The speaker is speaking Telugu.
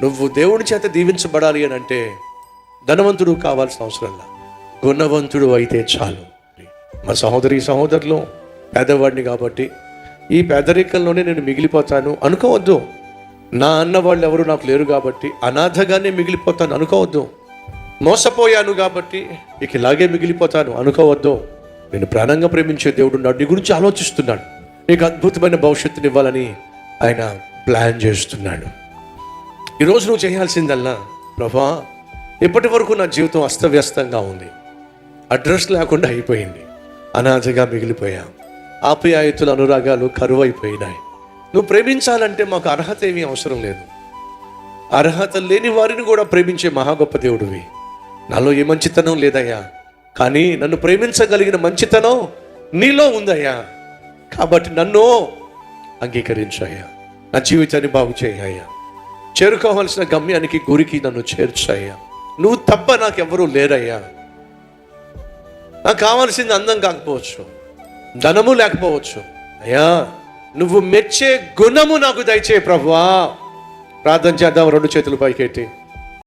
నువ్వు దేవుని చేత దీవించబడాలి అని అంటే ధనవంతుడు కావాల్సిన అవసరంలా, గుణవంతుడు అయితే చాలు. మా సహోదరులు, పేదవాడిని కాబట్టి ఈ పేదరికంలోనే నేను మిగిలిపోతాను అనుకోవద్దు. నా అన్న వాళ్ళు ఎవరు నాకు లేరు కాబట్టి అనాథగానే మిగిలిపోతాను అనుకోవద్దు. మోసపోయాను కాబట్టి ఇక ఇలాగే మిగిలిపోతాను అనుకోవద్దు. నేను ప్రాణంగా ప్రేమించే దేవుడు నీ గురించి ఆలోచిస్తున్నాడు. నీకు అద్భుతమైన భవిష్యత్తుని ఇవ్వాలని ఆయన ప్లాన్ చేస్తున్నాడు. ఈరోజు నువ్వు చేయాల్సిందల్లా, ప్రభువా ఇప్పటి వరకు నా జీవితం అస్తవ్యస్తంగా ఉంది, అడ్రస్ లేకుండా అయిపోయింది, అనాథగా మిగిలిపోయా, ఆప్యాయతలు అనురాగాలు కరువైపోయినాయి. నువ్వు ప్రేమించాలంటే మాకు అర్హత ఏమీ అవసరం లేదు. అర్హత లేని వారిని కూడా ప్రేమించే మహా గొప్ప దేవుడివి. నాలో ఏ మంచితనం లేదయ్యా, కానీ నన్ను ప్రేమించగలిగిన మంచితనం నీలో ఉందయ్యా. కాబట్టి నన్ను అంగీకరించాయ్యా, నా జీవితాన్ని బాగు చేయ్యా, చేరుకోవాల్సిన గమ్యానికి గురికి నన్ను చేర్చాయ్యా. నువ్వు తప్ప నాకెవరూ లేరయ్యా. నాకు కావాల్సింది అందం కాకపోవచ్చు, ధనము లేకపోవచ్చు, అయ్యా నువ్వు మెచ్చే గుణము నాకు దయచే ప్రభువా. ప్రార్థన చేద్దాం, రెండు చేతులు పైకెట్టి.